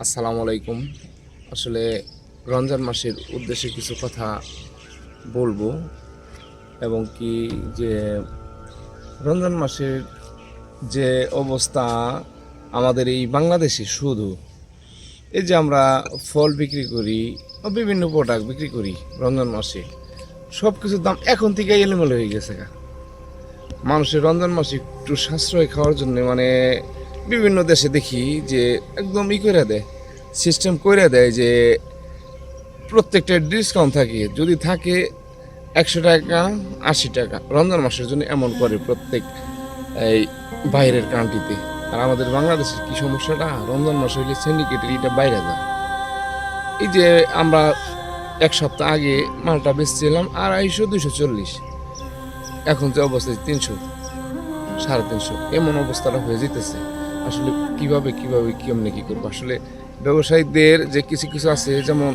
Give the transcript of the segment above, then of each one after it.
আসসালামু আলাইকুম। আসলে রমজান মাসের উদ্দেশ্যে কিছু কথা বলবো এবং কি যে রমজান মাসের যে অবস্থা আমাদের এই বাংলাদেশে, শুধু এই যে আমরা ফল বিক্রি করি বা বিভিন্ন প্রোডাক্ট বিক্রি করি রমজান মাসে, সব কিছুর দাম এখন থেকে এলোমেলো হয়ে গেছে। মানুষের রমজান মাসে একটু সাশ্রয় খাওয়ার জন্য বিভিন্ন দেশে দেখি যে একদম করে দেয়, সিস্টেম করে দেয় যে প্রত্যেকটা ডিসকাউন্ট থাকে, যদি থাকে 100 টাকা 80 টাকা রমজান মাসের জন্য, এমন করে প্রত্যেক এই বাইরের কান্ট্রিতে। আর আমাদের বাংলাদেশের কি সমস্যাটা, রমজান মাস হইলে সিন্ডিকেটের এটা বাইরে যায়। এই যে আমরা এক সপ্তাহ আগে মালটা বেচছিলাম 250 240, এখন যে অবস্থা 300 350, এমন অবস্থাটা হয়ে যেতেছে। আসলে কিভাবে কেমনে কি করবো? আসলে ব্যবসায়ীদের যে কিছু কিছু আছে, যেমন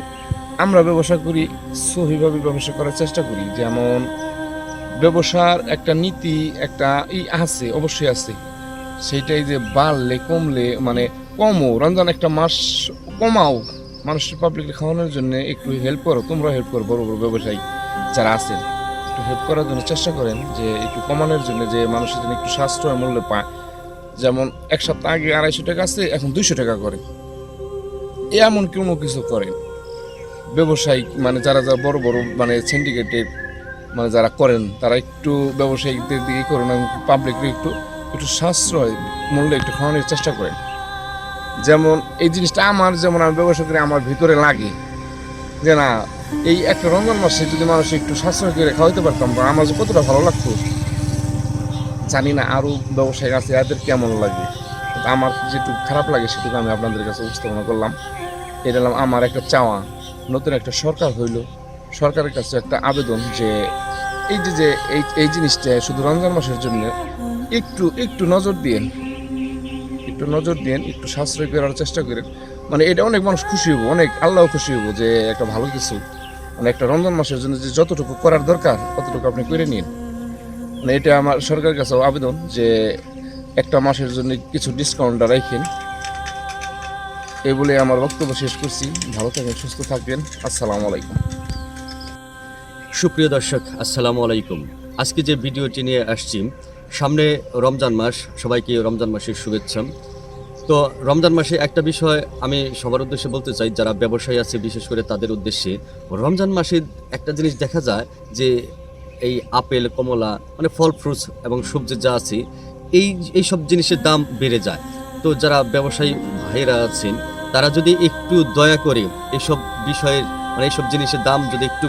আমরা ব্যবসা করি সহিভাবে ব্যবসা করার চেষ্টা করি, যেমন ব্যবসার একটা নীতি একটা আছে, অবশ্যই আছে। সেইটাই যে বাড়লে কমলে কমও, রমজান একটা মাস কমাও, মানুষের পাবলিককে খাওয়ানোর জন্য একটু হেল্প করো, তোমরা হেল্প করো, বড় বড় ব্যবসায়ী যারা আছেন একটু হেল্প করার জন্য চেষ্টা করেন, যে একটু কমানোর জন্য, যে মানুষের জন্য একটু সাশ্রয় মূল্যে পায়। যেমন এক সপ্তাহ আগে 250 টাকা আছে, এখন 200 টাকা করে, এমন কোনো কিছু করেন ব্যবসায়ী, যারা যারা বড় বড় সিন্ডিকেটের যারা করেন, তারা একটু ব্যবসায়ীদের দিকে করেন এবং পাবলিককে একটু একটু সাশ্রয় মূল্যে একটু খাওয়ানোর চেষ্টা করেন। যেমন এই জিনিসটা আমার, যেমন আমি ব্যবসা করি, আমার ভিতরে লাগে যে না, এই একটা রমজান মাসে যদি মানুষ একটু সাশ্রয় করে খাওয়াইতে পারতাম, আমার যে কতটা ভালো লাগতো। জানি না আরও ব্যবসায়ী আছে এদের কেমন লাগে, আমার যেটুকু খারাপ লাগে সেটুকু আমি আপনাদের কাছে উপস্থাপনা করলাম। এটা হলাম আমার একটা চাওয়া। নতুন একটা সরকার হইল, সরকারের কাছে একটা আবেদন যে এই যে এই জিনিসটা শুধু রমজান মাসের জন্য একটু একটু নজর দিন, একটু সাশ্রয় করার চেষ্টা করেন। এটা অনেক মানুষ খুশি হবো, অনেক আল্লাহ খুশি হবো যে একটা ভালো কিছু, একটা রমজান মাসের জন্য যে যতটুকু করার দরকার ততটুকু আপনি করে নিন। এটা আমার সরকারের কাছে আবেদন যে একটা মাসের জন্য কিছু ডিসকাউন্ট রাখেন। এই বলে আমার বক্তব্য শেষ করছি। ভালো থাকবেন, সুস্থ থাকবেন। আসসালামু আলাইকুম। সুপ্রিয় দর্শক, আসসালামু আলাইকুম। আজকে যে ভিডিওটি নিয়ে আসছি, সামনে রমজান মাস, সবাইকে রমজান মাসের শুভেচ্ছা। তো রমজান মাসে একটা বিষয় আমি সবার উদ্দেশ্যে বলতে চাই, যারা ব্যবসায়ী আছে বিশেষ করে তাদের উদ্দেশ্যে। রমজান মাসে একটা জিনিস দেখা যায় যে এই আপেল, কমলা, ফল ফ্রুটস এবং সবজি যা আছে, এই সব জিনিসের দাম বেড়ে যায়। তো যারা ব্যবসায়ী ভাইরা আছেন, তারা যদি একটু দয়া করে এইসব বিষয়ের এইসব জিনিসের দাম যদি একটু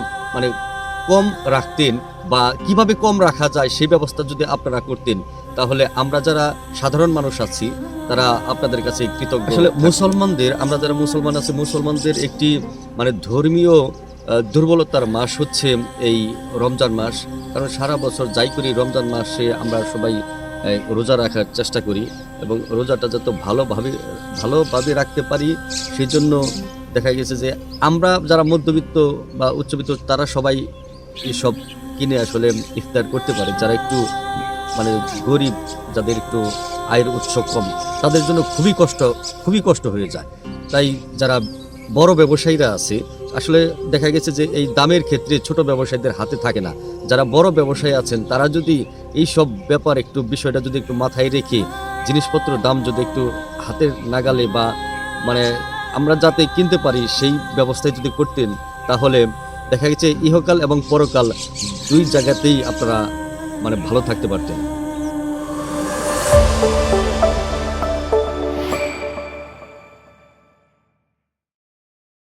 কম রাখতেন, বা কিভাবে কম রাখা যায় সেই ব্যবস্থা যদি আপনারা করতেন, তাহলে আমরা যারা সাধারণ মানুষ আছি তারা আপনাদের কাছে কৃতজ্ঞ। আসলে মুসলমানদের, আমরা যারা মুসলমান আছি, মুসলমানদের একটি ধর্মীয় দুর্বলতার মাস হচ্ছে এই রমজান মাস। কারণ সারা বছর যাই করি, রমজান মাসে আমরা সবাই রোজা রাখার চেষ্টা করি এবং রোজাটা যত ভালোভাবে রাখতে পারি, সেই জন্য দেখা গেছে যে আমরা যারা মধ্যবিত্ত বা উচ্চবিত্ত, তারা সবাই এসব কিনে আসলে ইফতার করতে পারে। যারা একটু গরিব, যাদের একটু আয়ের উৎস কম, তাদের জন্য খুবই কষ্ট হয়ে যায়। তাই যারা বড় ব্যবসায়ীরা আছে, আসলে দেখা গেছে যে এই দামের ক্ষেত্রে ছোট ব্যবসায়ীদের হাতে থাকে না। যারা বড় ব্যবসায়ী আছেন, তারা যদি এই সব ব্যাপার বিষয়টা যদি একটু মাথায় রেখে জিনিসপত্র দাম যদি একটু হাতের নাগালে বা আমরা যাতে কিনতে পারি সেই ব্যবস্থায় যদি করতেন, তাহলে দেখা গেছে ইহকাল এবং পরকাল দুই জায়গাতেই আপনারা ভালো থাকতে পারতেন।